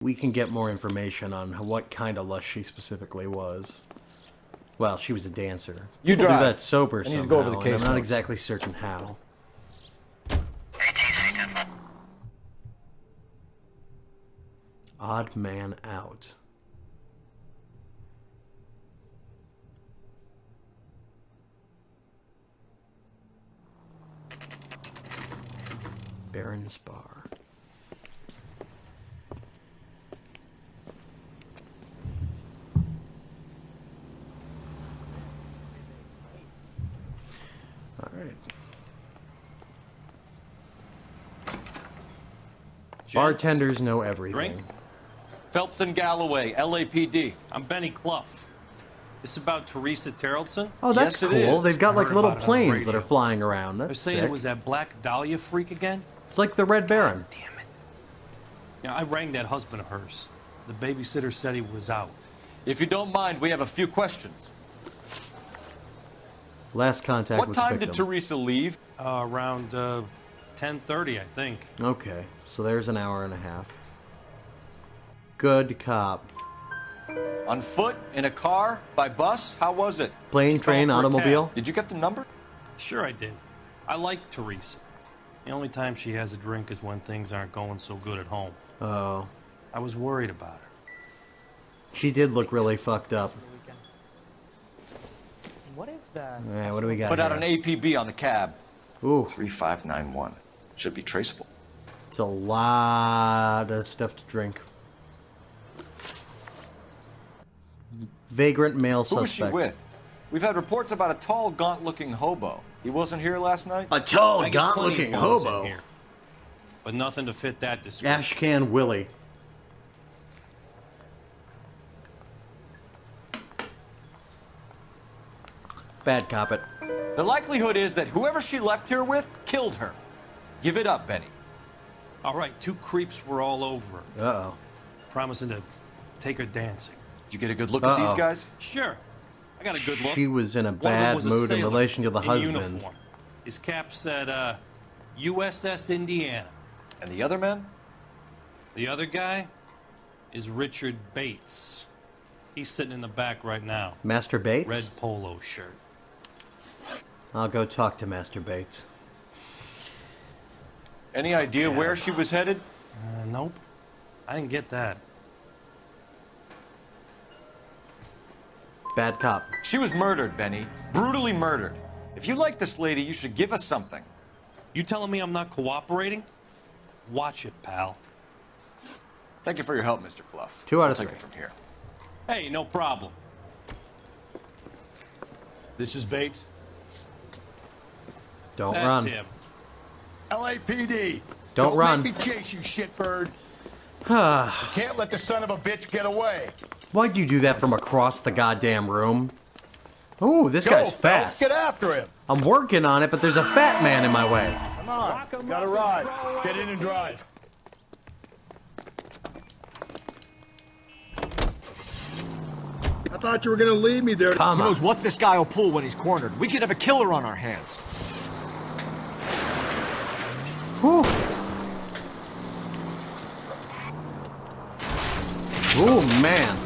we can get more information on what kind of lust she specifically was. Well, she was a dancer. You People drive. do that sober I need somehow, to go over the and case I'm not notes. exactly certain how. Odd man out. Baron's Bar. All right. Bartenders know everything. Drink? Phelps and Galloway, LAPD. I'm Benny Clough. This about Teresa Terrellson? Oh, that's Yes, it cool. is. They've got I like heard little about it on the planes that radio. are flying around. They're That's saying sick. it was that Black Dahlia freak again? It's like the Red Baron. Damn it. Yeah, I rang that husband of hers. The babysitter said he was out. If you don't mind, we have a few questions. Last contact What with the time did victim. Teresa leave? Around 10:30, I think. Okay, so there's an hour and a half. Good cop. On foot? In a car? By bus? How was it? Plane, train, for a automobile. Did you get the number? Sure I did. I like Teresa. The only time she has a drink is when things aren't going so good at home. Oh, I was worried about her. she did look really fucked up. What is that? Yeah, what do we got Put out here? an APB on the cab. Ooh, 3591. Should be traceable. it's a lot of stuff to drink. Vagrant male Who was she suspect. with? We've had reports about a tall, gaunt-looking hobo. He wasn't here last night? A tall, I get plenty gaunt-looking of bones hobo. in here, but nothing to fit that description. Ashcan Willie. Bad cop it. The likelihood is that whoever she left here with killed her. Give it up, Benny. All right, two creeps were all over her, Uh-oh. promising to take her dancing. You get a good look at these guys? Sure, I got a good look. She was in a One of them bad was a mood in sailor relation to the in husband. uniform. His cap said, USS Indiana. And the other men? The other guy is Richard Bates. He's sitting in the back right now. Master Bates? Red polo shirt. I'll go talk to Master Bates. Any idea where she was headed? Nope. I didn't get that. Bad cop. She was murdered, Benny. Brutally murdered. If you like this lady, you should give us something. You telling me I'm not cooperating? Watch it, pal. Thank you for your help, Mr. Clough. 2 out I'll of take 3. it from here. Hey, no problem. This is Bates. Don't That's run. him. LAPD. Don't run. Make me chase you, shitbird. Can't let the son of a bitch get away. Why'd you do that from across the goddamn room? Ooh, this guy's Phelps, fast. Get after him. I'm working on it, but there's a fat man in my way. Come on. Got a ride. Get in and drive. I thought you were gonna leave me there. Come Who on. knows what this guy will pull when he's cornered? We could have a killer on our hands. Whew. Ooh, man.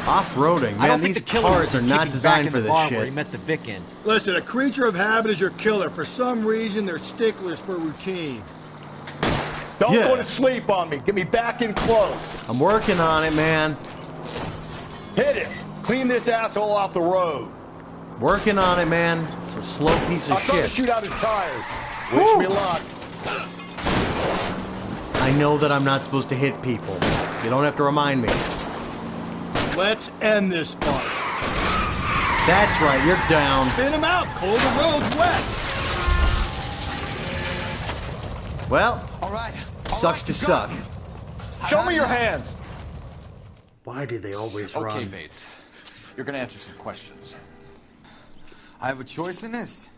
Off-roading. I Man, don't think these the killer cars was are not kicking designed back for in the this bar where he shit. met the Vic in. Listen, a creature of habit is your killer. For some reason, they're sticklers for routine. Don't Yeah. go to sleep on me. Get me back in close. I'm working on it, man. Hit it. Clean this asshole off the road. Working on it, man. It's a slow piece of I'll try to shit. shoot out his tires. Wish Woo. me luck. I know that I'm not supposed to hit people. You don't have to remind me. Let's end this fight. That's right, you're down. Spin him out, Cole. The road's wet. Well, All right. sucks to suck. Show me your hands. Why do they always Okay, run? Bates. You're gonna answer some questions. I have a choice in this?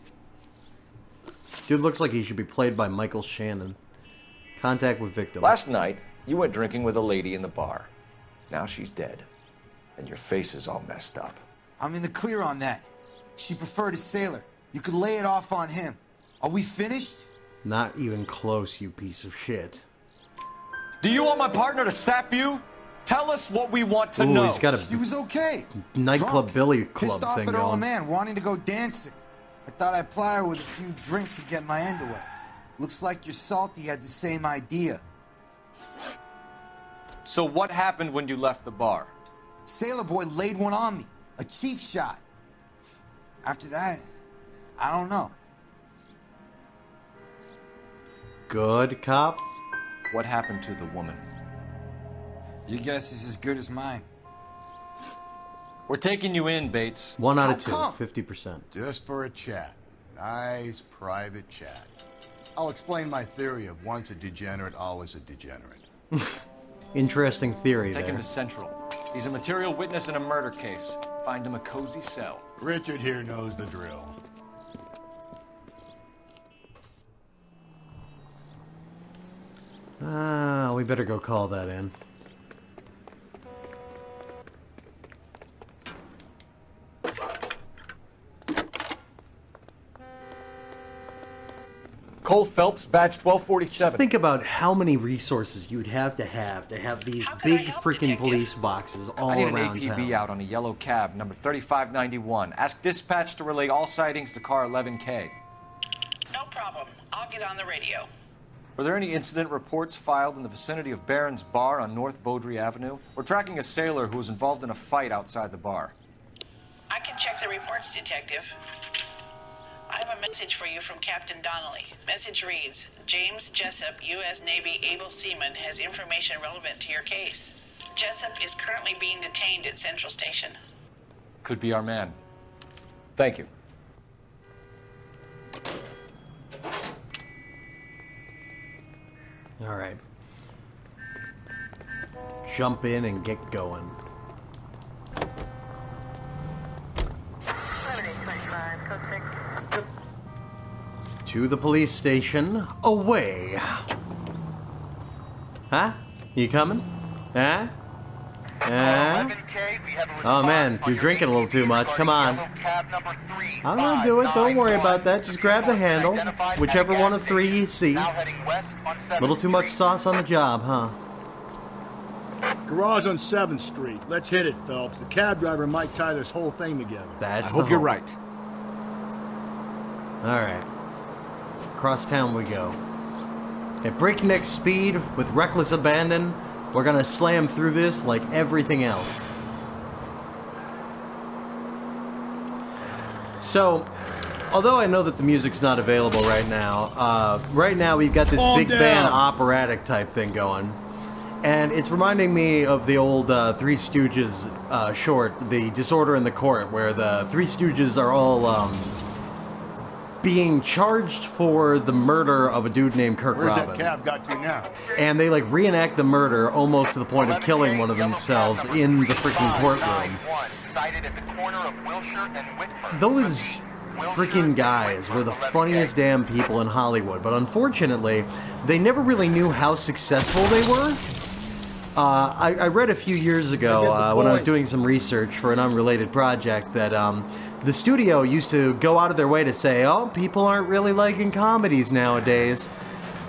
Dude looks like he should be played by Michael Shannon. Contact with victim. Last night, you went drinking with a lady in the bar. Now she's dead. And your face is all messed up. I'm in the clear on that. She preferred a sailor. You could lay it off on him. Are we finished? Not even close, you piece of shit. Do you want my partner to sap you? Tell us what we want to Ooh, know. he's got She a was okay. nightclub Drunk, billy club pissed off thing at her old going. man, wanting to go dancing. I thought I'd ply her with a few drinks and get my end away. Looks like your salty had the same idea. So what happened when you left the bar? Sailor Boy laid one on me. A cheap shot. After that, I don't know. Good cop. What happened to the woman? Your guess is as good as mine. We're taking you in, Bates. 1 out How of 2, come? 50%. Just for a chat. Nice private chat. I'll explain my theory of once a degenerate, always a degenerate. Interesting theory Take him there. to Central. He's a material witness in a murder case. Find him a cozy cell. Richard here knows the drill. Ah, we better go call that in. Cole Phelps, badge Just 1247. think about how many resources you'd have these big freaking police boxes all I need an around APB town. out on a yellow cab, number 3591. Ask dispatch to relay all sightings to car 11K. No problem. I'll get on the radio. Were there any incident reports filed in the vicinity of Barron's Bar on North Beaudry Avenue? We're tracking a sailor who was involved in a fight outside the bar. I can check the reports, Detective. I have a message for you from Captain Donnelly. Message reads, James Jessup, U.S. Navy able seaman, has information relevant to your case. Jessup is currently being detained at Central Station. Could be our man. Thank you. All right. Jump in and get going. 7825, code 6. To the police station. Away. Huh? You coming? Huh? Huh? Oh man, you're drinking a little too much. Come on. I'm gonna do it. Don't worry about that. Just grab the handle. Whichever one of 3 you see. Little too much sauce on the job, huh? Garage on 7th Street. Let's hit it, Phelps. The cab driver might tie this whole thing together. That's I hope you're hope. right. All right. Across town we go. At breakneck speed, with reckless abandon, we're gonna slam through this like everything else. So, although I know that the music's not available right now we've got this Calm big down. band operatic type thing going. And it's reminding me of the old Three Stooges short, The Disorder in the Court, where the Three Stooges are all being charged for the murder of a dude named Kirk Where's Robin. that cab got to now? And they like reenact the murder almost to the point of killing one of themselves in the freaking courtroom. Those freaking guys were the funniest damn people in Hollywood, but unfortunately, they never really knew how successful they were. I read a few years ago when I was doing some research for an unrelated project that the studio used to go out of their way to say, oh, people aren't really liking comedies nowadays.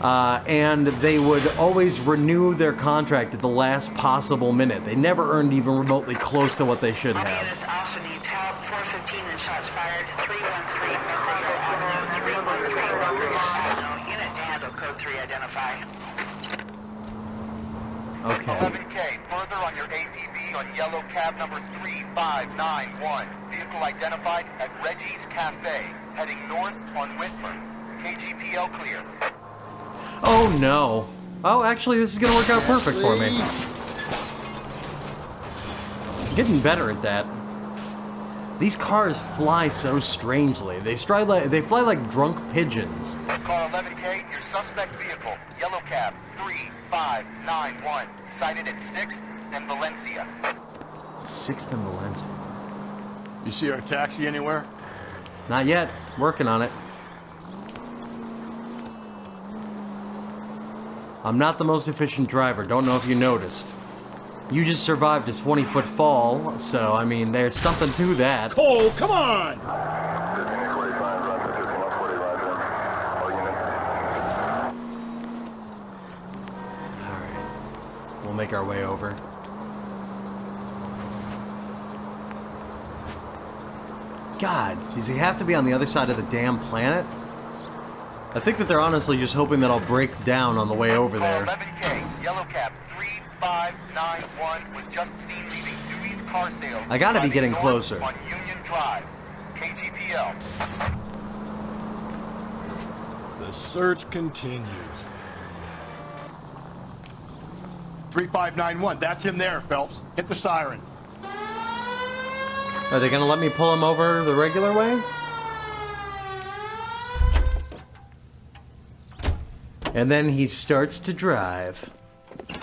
And they would always renew their contract at the last possible minute. They never earned even remotely close to what they should All have. units also need help. 415 and shots fired. 313 Memorial Avenue. 313 Memorial Avenue. Unit to handle code 3 identify. Okay. 11K, further on your APB on yellow cab number 3591. Vehicle identified at Reggie's Cafe, heading north on Whitmer. KGPL clear. Oh no. Oh, actually, this is gonna work out perfect for me. Getting better at that. These cars fly so strangely. They fly like drunk pigeons. Car 11K, your suspect vehicle, yellow cab 3591, sighted at 6th and Valencia. 6th and Valencia. You see our taxi anywhere? Not yet. Working on it. I'm not the most efficient driver. Don't know if you noticed. You just survived a 20-foot fall, so, I mean, there's something to that. Cole, come on! Alright. make our way over. God, does he have to be on the other side of the damn planet? I think that they're honestly just hoping that I'll break down on the way over there. 11K, Yellow Cab 3591 was just seen leaving Dewey's car sales. I gotta be getting north closer. On Union Drive, KGPL. The search continues. 3591, that's him there, Phelps. Hit the siren. Are they gonna let me pull him over the regular way? And then he starts to drive.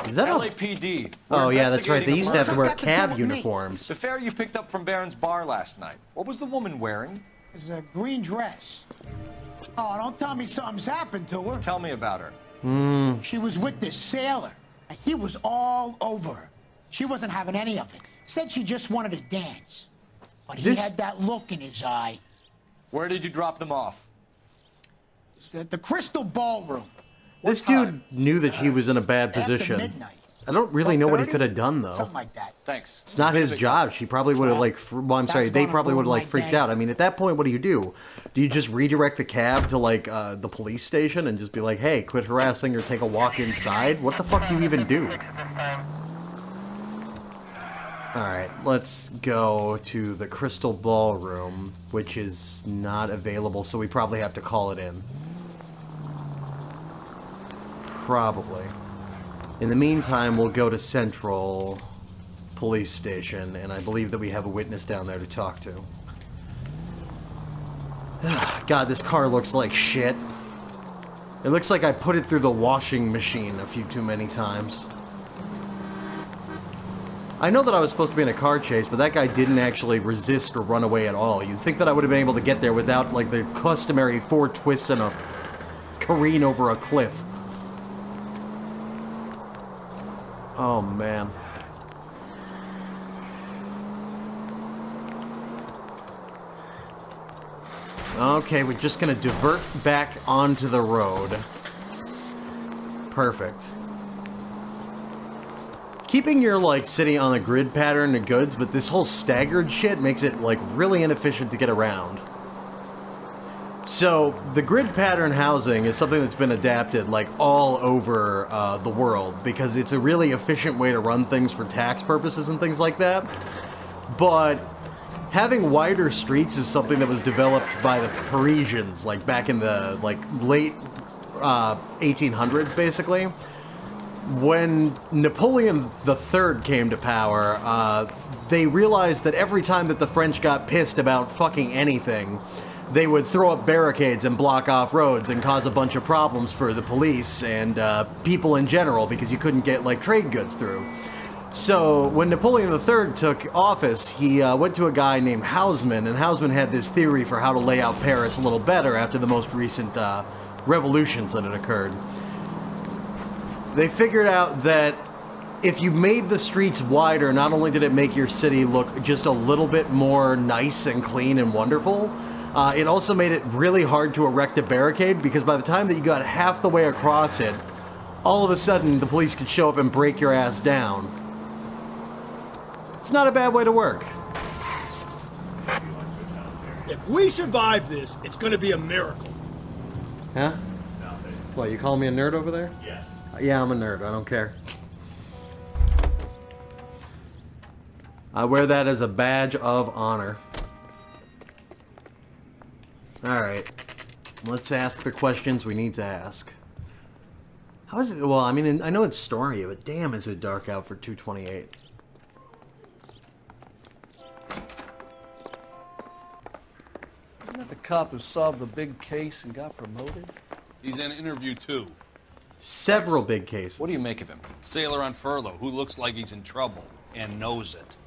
Is that LAPD. Oh yeah, that's right. They used to have to wear What's that got to do cab with me? uniforms. The fare you picked up from Barron's bar last night. What was the woman wearing? It's a green dress. Oh, don't tell me something's happened to her. Tell me about her. She was with this sailor, and he was all over her. She wasn't having any of it. Said she just wanted to dance. But he had that look in his eye. Where did you drop them off? It's at the Crystal Ballroom. This dude knew that she was in a bad After position. midnight. I don't really know what he 12:30? could have done though. Something like that. Thanks. It's not his job. She probably would have like. Well, I'm sorry. That's They gonna probably would have ruin like my freaked day. out. I mean, at that point, what do? Do you just redirect the cab to like the police station and just be like, "Hey, quit harassing or take a walk inside"? What the fuck do you even do? All right, let's go to the Crystal Ballroom, which is not available, so we probably have to call it in. Probably. In the meantime, we'll go to Central Police Station, and I believe that we have a witness down there to talk to. God, this car looks like shit. It looks like I put it through the washing machine a few too many times. I know that I was supposed to be in a car chase, but that guy didn't actually resist or run away at all. You'd think that I would have been able to get there without, like, the customary 4 twists and a careen over a cliff. Oh, man. Okay, we're just gonna divert back onto the road. Perfect. Keeping your, like, city on a grid pattern of goods, but this whole staggered shit makes it, like, really inefficient to get around. So, the grid pattern housing is something that's been adapted, like, all over the world, because it's a really efficient way to run things for tax purposes and things like that. But having wider streets is something that was developed by the Parisians, like, back in the, like, late 1800s, basically. When Napoleon III came to power, they realized that every time that the French got pissed about fucking anything, they would throw up barricades and block off roads and cause a bunch of problems for the police and people in general, because you couldn't get, like, trade goods through. So when Napoleon III took office, he went to a guy named Haussmann, and Haussmann had this theory for how to lay out Paris a little better after the most recent revolutions that had occurred. They figured out that if you made the streets wider, not only did it make your city look just a little bit more nice and clean and wonderful, it also made it really hard to erect a barricade, because by the time that you got half the way across it, all of a sudden the police could show up and break your ass down. It's not a bad way to work. If we survive this, it's gonna be a miracle. Huh? What, you calling me a nerd over there? Yes. Yeah, I'm a nerd. I don't care. I wear that as a badge of honor. Alright. Let's ask the questions we need to ask. How is it? Well, I mean, I know it's stormy, but damn, is it dark out for 228. Isn't that the cop who solved the big case and got promoted? He's in interview 2. Several big cases. What do you make of him? Sailor on furlough who looks like he's in trouble and knows it.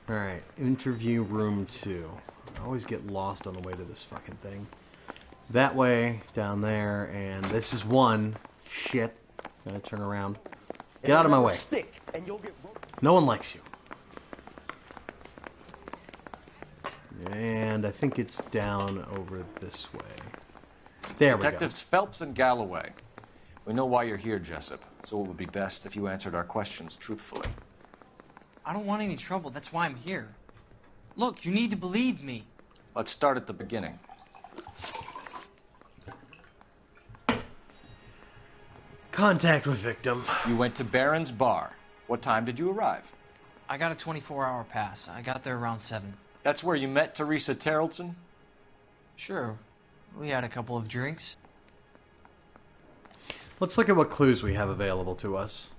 Alright, interview room 2. I always get lost on the way to this fucking thing. That way, down there, and this is 1. Shit. Gotta turn around. Get out of my way. No one likes you. And I think it's down over this way. There we go. Detectives Phelps and Galloway. We know why you're here, Jessup, so it would be best if you answered our questions truthfully. I don't want any trouble, that's why I'm here. Look, you need to believe me. Let's start at the beginning. Contact with victim. You went to Barron's bar. What time did you arrive? I got a 24-hour pass. I got there around 7. That's where you met Teresa Terrelson? Sure. We had a couple of drinks. Let's look at what clues we have available to us.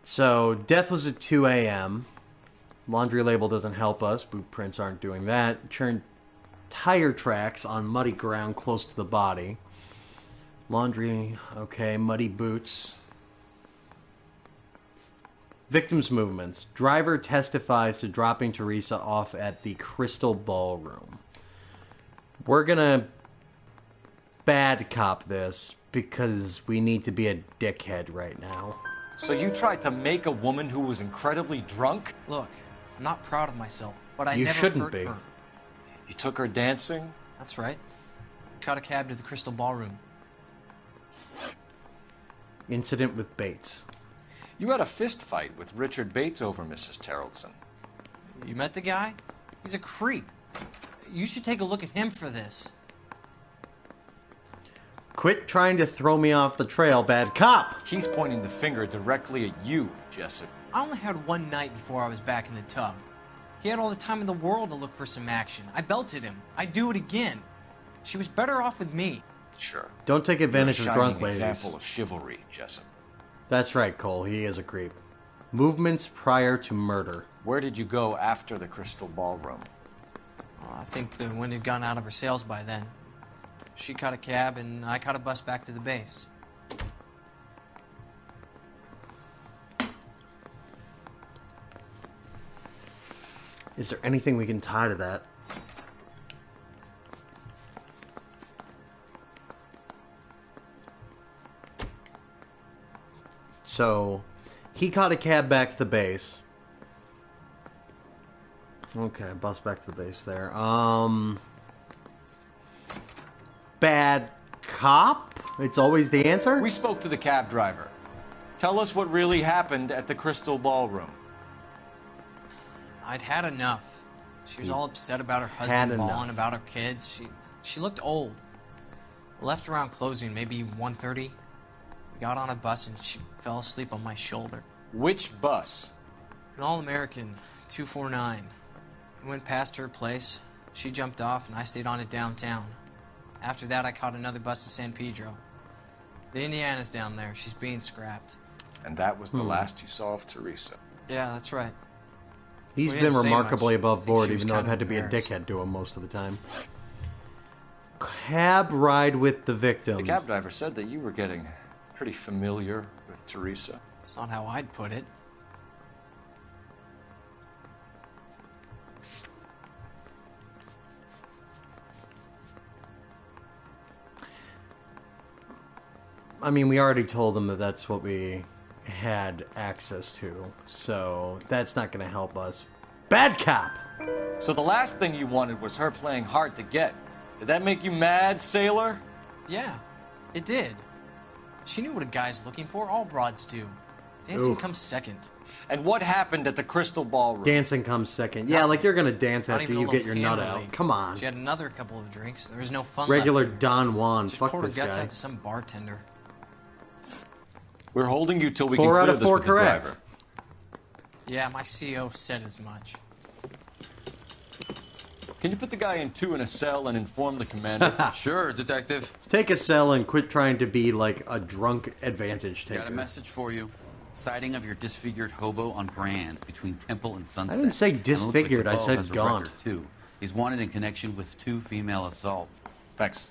So, death was at 2 a.m. Laundry label doesn't help us. Boot prints aren't doing that. Churned tire tracks on muddy ground close to the body. Laundry, okay. Muddy boots. Victim's movements. Driver testifies to dropping Teresa off at the Crystal Ballroom. We're gonna bad cop this because we need to be a dickhead right now. So you tried to make a woman who was incredibly drunk? Look, I'm not proud of myself, but I You never shouldn't hurt be. her. You took her dancing? That's right. Caught a cab to the Crystal Ballroom. Incident with Bates. You had a fist fight with Richard Bates over Mrs. Terrelson. You met the guy? He's a creep. You should take a look at him for this. Quit trying to throw me off the trail, bad cop! He's pointing the finger directly at you, Jessup. I only had one night before I was back in the tub. He had all the time in the world to look for some action. I belted him. I'd do it again. She was better off with me. Sure. Don't take advantage of You're a drunk shining ladies. example of chivalry, Jessup. That's right, Cole. He is a creep. Movements prior to murder. Where did you go after the Crystal Ballroom? I think the wind had gone out of her sails by then. She caught a cab, and I caught a bus back to the base. Is there anything we can tie to that? So, he caught a cab back to the base. Okay, bus back to the base there. Bad cop? It's always the answer? We spoke to the cab driver. Tell us what really happened at the Crystal Ballroom. I'd had enough. She was all upset about her husband bawling about her kids. She looked old. Left around closing, maybe 1:30. We got on a bus and she fell asleep on my shoulder. Which bus? An All-American, 249. We went past her place. She jumped off and I stayed on it downtown. After that, I caught another bus to San Pedro. The Indiana's down there. She's being scrapped. And that was the last you saw of Teresa. Yeah, that's right. He's We been didn't say remarkably much. I above think board, she was even though I've kind had to of be a embarrassed. dickhead to him most of the time. Cab ride with the victim. The cab driver said that you were getting pretty familiar with Teresa. That's not how I'd put it. I mean, we already told them that that's what we had access to, so that's not going to help us. Bad cop! So the last thing you wanted was her playing hard to get. Did that make you mad, sailor? Yeah, it did. She knew what a guy's looking for. All broads do. Dancing comes second. And what happened at the Crystal Ballroom? Dancing comes second. Yeah, like you're going to dance Not after even a you get little your nut hand out. relief. Come on. She had another couple of drinks. There was no fun Regular left. Don Juan. Just Fuck poured her this guts guy. out to some bartender. We're holding you till we 4 can out clear of this 4 with the correct. driver. Yeah, my CO said as much. Can you put the guy in 2 in a cell and inform the commander? Sure, detective. Take a cell and quit trying to be like a drunk advantage taker. Got a message for you. Sighting of your disfigured hobo on Brand between Temple and Sunset. I didn't say And it looks like disfigured, the I beau said has a gaunt. record, too. He's wanted in connection with 2 female assaults. Thanks.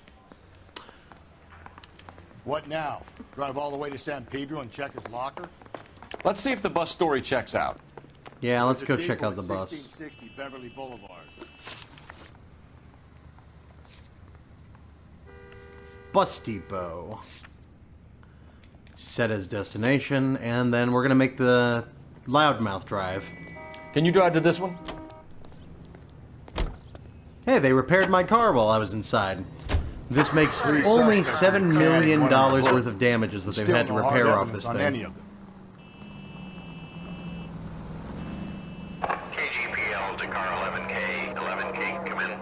What now? Drive all the way to San Pedro and check his locker? Let's see if the bus story checks out. Yeah, let's go There's a check depot out the at bus. 1660 Beverly Boulevard. Bus depot. Set as destination, and then we're gonna make the loudmouth drive. Can you drive to this one? Hey, they repaired my car while I was inside. This makes Three only suspects $7 in the million van, one in the worth book. of damages that they've Still had to no hard repair off evidence this on thing. any of them. KGPL to car 11K. 11K, come in.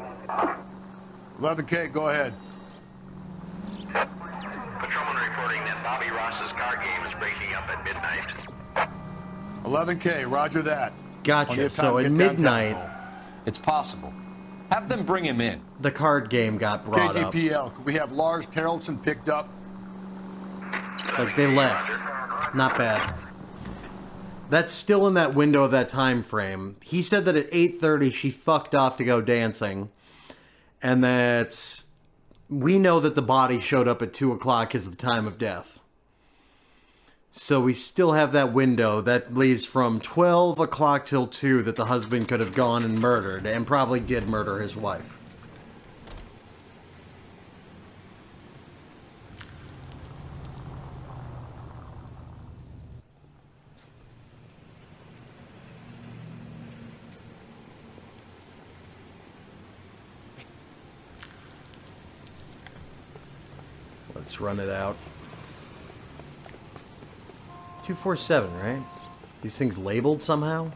11K, go ahead. Patrolman reporting that Bobby Ross's car game is breaking up at midnight. 11K, roger that. Plenty Gotcha. of time So to at get downtown. midnight, It's possible. Have them bring him in. the card game got brought up. KGPL, could we have Lars Carrollson picked up? Like, they left. Not bad. That's still in that window of that time frame. He said that at 8:30 she fucked off to go dancing. And that we know that the body showed up at 2 o'clock is the time of death. So we still have that window. That leaves from 12 o'clock till 2 that the husband could have gone and murdered. And probably did murder his wife. Let's run it out. 247, right? These things labeled somehow?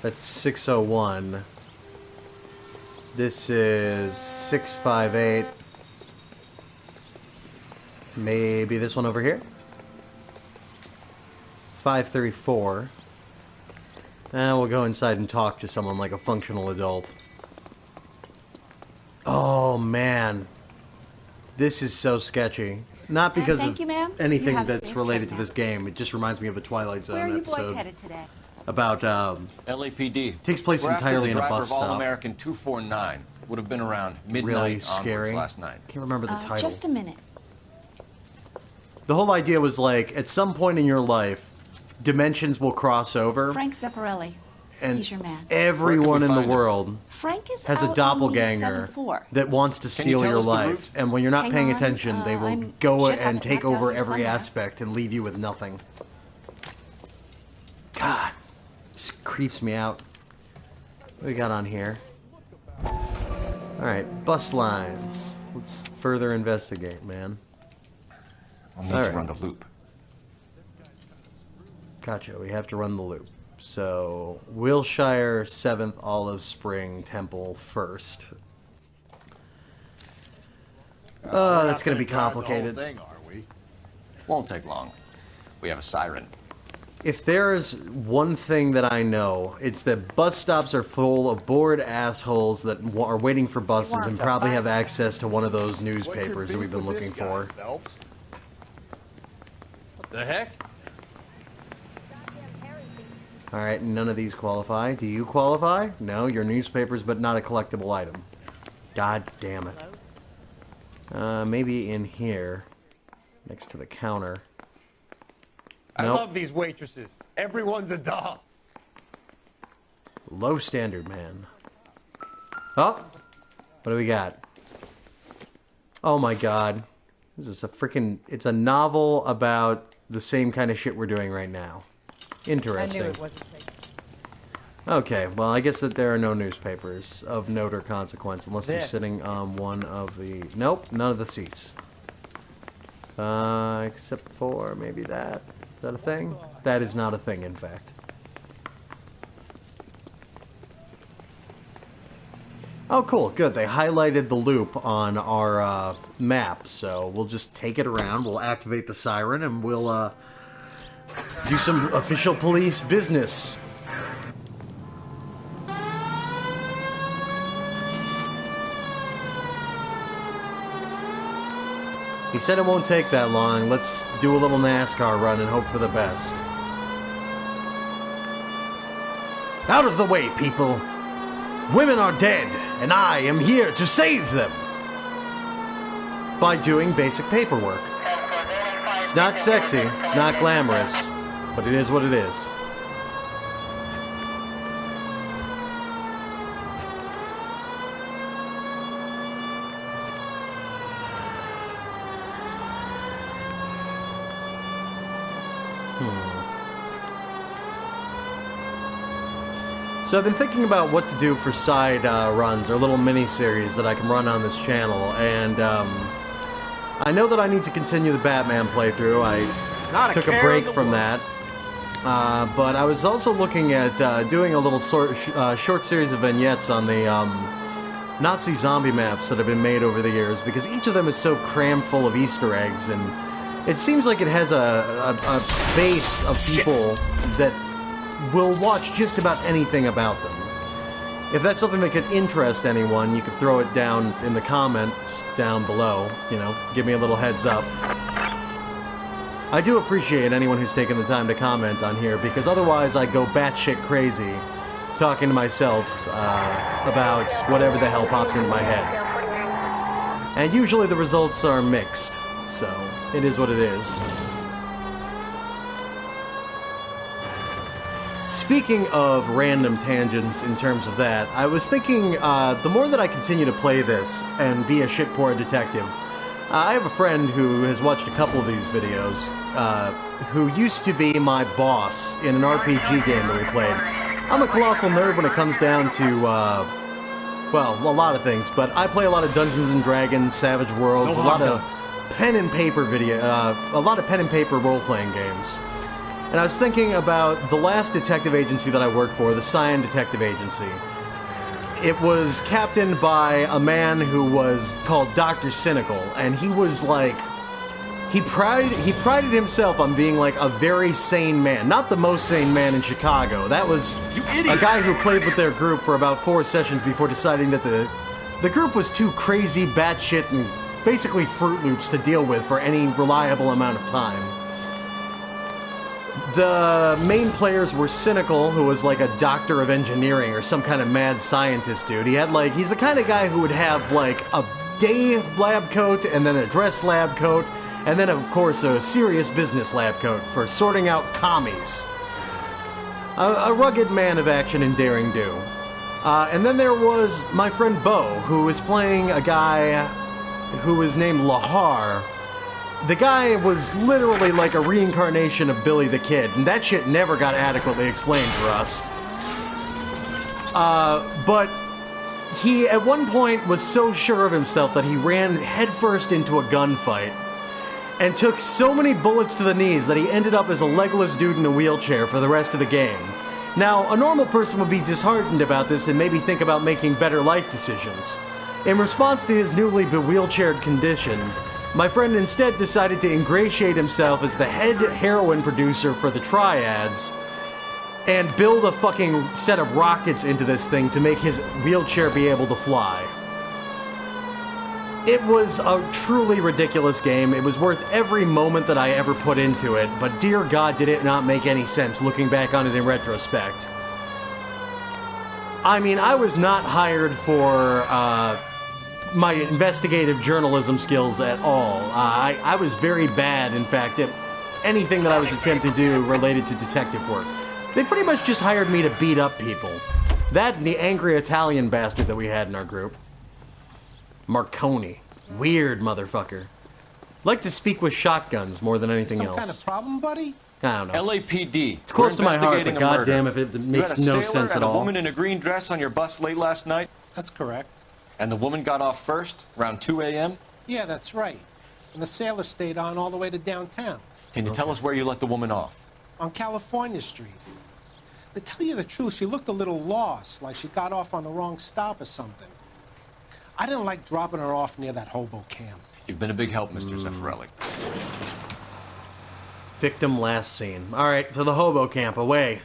That's 601. This is 658. Maybe this one over here? 534. And we'll go inside and talk to someone like a functional adult. Oh, man. This is so sketchy. Not because Thank you, ma'am. of anything You have that's safe related to trip now. this game. It just reminds me of a Twilight Zone Where are you episode boys headed today? about LAPD. takes place We're entirely in after a the driver bus of stop. All-American 249. Would have been around midnight Really onwards scary. last night. Can't remember the title. Just a minute. The whole idea was like, at some point in your life, dimensions will cross over, Frank Zeffirelli. and He's your man. everyone in the find him? world Frank is has out a doppelganger on the 7-4. that wants to Can you steal tell your us the life. route? And when you're not Hang paying on, attention, they will I'm- go should have and it take mapped out over here every somewhere. aspect and leave you with nothing. God, this creeps me out. What we got on here? Alright, bus lines. Let's further investigate, man. We'll need All to right. run the loop. Gotcha, we have to run the loop. So, Wilshire 7th Olive Spring Temple first. Oh, that's going to be complicated. The whole thing, are we? Won't take long. We have a siren. If there's one thing that I know, it's that bus stops are full of bored assholes that are waiting for buses and wants a probably have bus. access to one of those What's your newspapers that beef we've been with this looking guy, for. Phelps? What the heck? Alright, none of these qualify. Do you qualify? No, your newspapers, but not a collectible item. God damn it. Maybe in here, next to the counter. I Nope. love these waitresses. Everyone's a doll. Low standard, man. Oh! What do we got? Oh my god. This is a freaking... It's a novel about the same kind of shit we're doing right now. Interesting. I knew it wasn't safe. Okay, well, I guess that there are no newspapers of note or consequence unless you're This. sitting on one of the... Nope, none of the seats. Except for maybe that. Is that a thing? That is not a thing, in fact. Oh, cool, good. They highlighted the loop on our map, so we'll just take it around, we'll activate the siren, and we'll do some official police business. He said it won't take that long. Let's do a little NASCAR run and hope for the best. Out of the way, people! Women are dead, and I am here to save them! By doing basic paperwork. It's not sexy, it's not glamorous, but it is what it is. So I've been thinking about what to do for side runs or little mini-series that I can run on this channel, and I know that I need to continue the Batman playthrough. I took a break from that. But I was also looking at doing a little short series of vignettes on the Nazi zombie maps that have been made over the years, because each of them is so crammed full of Easter eggs, and it seems like it has a base of people that will watch just about anything about them. If that's something that could interest anyone, you could throw it down in the comments down below, you know, give me a little heads up. I do appreciate anyone who's taken the time to comment on here, because otherwise I go batshit crazy talking to myself about whatever the hell pops into my head. And usually the results are mixed, so it is what it is. Speaking of random tangents in terms of that, I was thinking the more that I continue to play this and be a shit-poor detective, I have a friend who has watched a couple of these videos, who used to be my boss in an RPG game that we played. I'm a colossal nerd when it comes down to, well, a lot of things, but I play a lot of Dungeons and Dragons, Savage Worlds, a lot of pen and paper role-playing games. And I was thinking about the last detective agency that I worked for, the Cyan Detective Agency. It was captained by a man who was called Dr. Cynical, and he was like, he prided himself on being like a very sane man. Not the most sane man in Chicago. That was a guy who played with their group for about 4 sessions before deciding that the group was too crazy, batshit, and basically Fruit Loops to deal with for any reliable amount of time. The main players were Cynical, who was like a doctor of engineering or some kind of mad scientist dude. He's the kind of guy who would have like a day lab coat and then a dress lab coat, and then of course a serious business lab coat for sorting out commies. A rugged man of action and daring do. And then there was my friend Bo, who was playing a guy who was named Lahar. The guy was literally like a reincarnation of Billy the Kid, and that shit never got adequately explained for us. But he, at one point, was so sure of himself that he ran headfirst into a gunfight and took so many bullets to the knees that he ended up as a legless dude in a wheelchair for the rest of the game. Now, a normal person would be disheartened about this and maybe think about making better life decisions. In response to his newly bewheelchaired condition, my friend instead decided to ingratiate himself as the head heroin producer for the Triads and build a fucking set of rockets into this thing to make his wheelchair be able to fly. It was a truly ridiculous game. It was worth every moment that I ever put into it, but dear God, did it not make any sense looking back on it in retrospect. I mean, I was not hired for my investigative journalism skills at all. I was very bad, in fact, at anything that I was attempting to do related to detective work. They pretty much just hired me to beat up people. That and the angry Italian bastard that we had in our group. Marconi. Weird motherfucker. Like to speak with shotguns more than anything else. Some kind of problem, buddy? I don't know. LAPD. It's close to my heart, but goddamn if it makes no sense at all. You had a woman in a green dress on your bus late last night? That's correct. And the woman got off first, around 2 a.m.? Yeah, that's right. And the sailor stayed on all the way to downtown. Can you tell us where you let the woman off? On California Street. To tell you the truth, she looked a little lost, like she got off on the wrong stop or something. I didn't like dropping her off near that hobo camp. You've been a big help, Mr. Zeffirelli. Victim last seen. Alright, to the hobo camp, away.